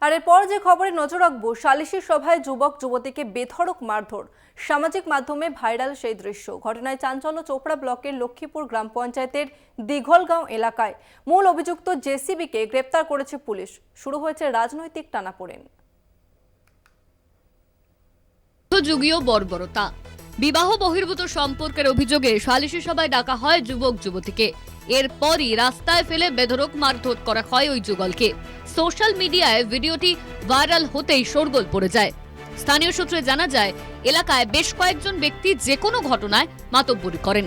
আর এরপর যে খবরে নজর রাখবো, সালিশি সভায় যুবক যুবতীকে বেধড়ক মারধর। সামাজিক মাধ্যমে ভাইরাল সেই দৃশ্য। ঘটনায় চাঞ্চল্য চোপড়া ব্লকের লক্ষ্মীপুর গ্রাম পঞ্চায়েতের দিঘলগাঁও এলাকায়। মূল অভিযুক্ত জেসিবিকে গ্রেপ্তার করেছে পুলিশ। শুরু হয়েছে রাজনৈতিক টানাপোড়েন। যুগীয় বর্বরতা, বিবাহ বহির্ভূত সম্পর্কের অভিযোগে সালিশি সভায় ডাকা হয় যুবক যুবতীকে। এরপরই রাস্তায় ফেলে বেধড়ক মারধর করা হয় ওই যুগলকে। সোশ্যাল মিডিয়ায় ভিডিওটি ভাইরাল হতেই শোরগোল পড়ে যায়। স্থানীয় সূত্রে জানা যায়, এলাকায় বেশ কয়েকজন ব্যক্তি যে কোনো ঘটনায় মাতব্বরি করেন।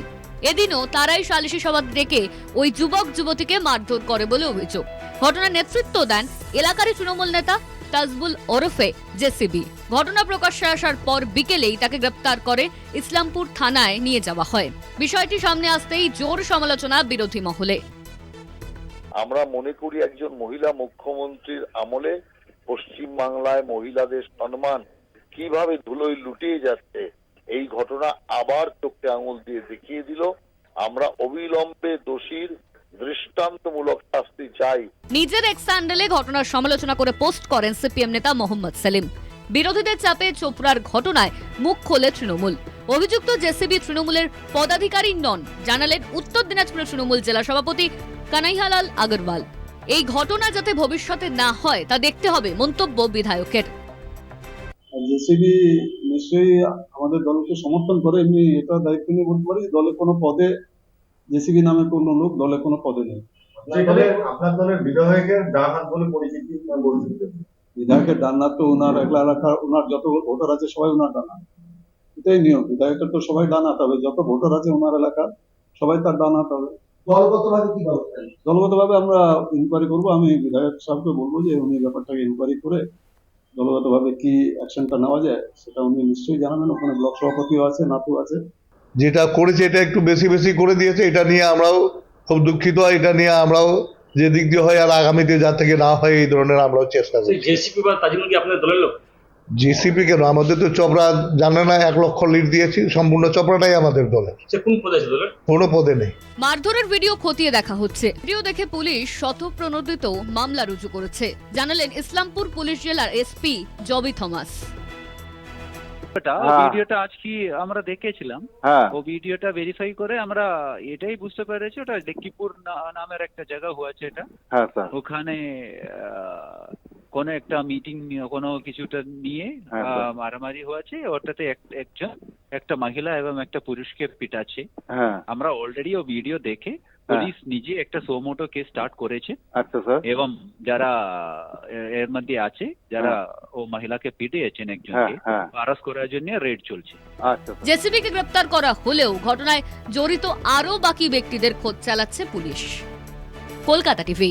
এদিনও তারাই সালিশি সভা ডেকে ওই যুবক যুবতীকে মারধর করে বলে অভিযোগ। ঘটনার নেতৃত্ব দেন এলাকারই তৃণমূল নেতা তাজবুল ওরফে জেসিবি। ঘটনা প্রকাশ্যে আসার পর বিকেলেই তাকে গ্রেপ্তার করে ইসলামপুর থানায় নিয়ে যাওয়া হয়। বিষয়টি সামনে আসতেই জোর সমালোচনা বিরোধী মহলে। আমরা মনে করি একজন মহিলা মুখ্যমন্ত্রীর আমলে পশ্চিম বাংলায় মহিলাদের সম্মান কিভাবে ধুলোয় লুটিয়ে যাচ্ছে, এই ঘটনা আবার চোখে আঙুল দিয়ে দেখিয়ে দিল। আমরা অবিলম্বে দোষীর দৃষ্টান্তমূলক শাস্তি চাই। নিজের এক্স হ্যান্ডেলে ঘটনার সমালোচনা করে পোস্ট করেন সিপিএম নেতা মোহাম্মদ সেলিম। বিরোধীদের চাপে চোপড়ার ঘটনায় মুখ খোলে তৃণমূল। অভিযুক্ত জেসিবি তৃণমূলের পদাধিকারী নন, জানালেন উত্তর দিনাজপুর তৃণমূল জেলা সভাপতি কানাইয়ালাল আগরওয়াল। এই ঘটনা যাতে ভবিষ্যতে না হয় তা দেখতে হবে মন্তব্য বিধায়কের। জেসিবি নিশ্চয়ই আমাদের দলকে সমর্থন করে। এমনি এটা দায়িত্ব নিয়ে বলতে পারি, দলে কোনো পদে জেসিবি নামে কোনো লোক দলে কোনো পদে নেই। আপনার দলের বিধায়কের ডান হাত বলে পরিচিতি বলছেন। বিধায়কের ডান হাত তো ওনার একলা এলাকার, ওনার যত ভোটার আছে সবাই ওনার ডান হাত। এটাই নিয়ম, বিধায়কের তো সবাই ডান হাত হবে, যত ভোটার আছে ওনার এলাকার সবাই তার ডান হাত হবে। দলগতভাবে কি ব্যবস্থা? দলগতভাবে আমরা ইনকোয়ারি করবো। আমি বিধায়ক সাহেবকে বলবো যে উনি ব্যাপারটাকে ইনকোয়ারি করে দলগতভাবে কি অ্যাকশনটা নেওয়া যায় সেটা উনি নিশ্চয়ই জানাবেন। ওখানে ব্লক সভাপতিও আছে, নাতু আছে। যেটা করেছে এটা একটু বেশি বেশি করে দিয়েছে, এটা নিয়ে আমরাও খুব দুঃখিত। এটা নিয়ে আমরাও যে দিক দিয়ে হয় আর আগামীতে যা থেকে না হয় এই ধরনের আমরাও চেষ্টা করি। জেসিপি বা তাজমুল কি আপনাদের দলের লোক? জেসিপি কেন, আমাদের তো চপড়া জানে না 1 লক্ষ লিড দিয়েছি, সম্পূর্ণ চপড়াটাই আমাদের দলের। কোন পদে আছে দলের? কোনো পদে নেই। মারধরের ভিডিও খতিয়ে দেখা হচ্ছে। ভিডিও দেখে পুলিশ স্বতঃপ্রণোদিত মামলা রুজু করেছে, জানালেন ইসলামপুর পুলিশ জেলার এসপি জবি থমাস। ভিডিওটা আজ কি আমরা দেখেছিলাম, ও ভিডিওটা ভেরিফাই করে আমরা এটাই বুঝতে পেরেছি ওটা লক্ষ্মীপুর নামের একটা জায়গা হয়েছে। এটা ওখানে কোন একটা মিটিং কোনো কিছুটা নিয়ে মারামারি হয়েছে। ওটাতে একটা মহিলা এবং একটা পুরুষকে পিটাচ্ছে। আমরা অলরেডি ও ভিডিও দেখে পুলিশ নিজে একটা সোমোটো কেস স্টার্ট করেছে। আচ্ছা স্যার। এবং যারা এর মধ্যে আছে, যারা ও মহিলাকে পিটিয়েছেন একজনকে, আরেস্ট করার জন্য রেড চলছে। জেসিবিকে গ্রেপ্তার করা হলেও ঘটনায় জড়িত আরও বাকি ব্যক্তিদের খোঁজ চালাচ্ছে পুলিশ। কলকাতা টিভি।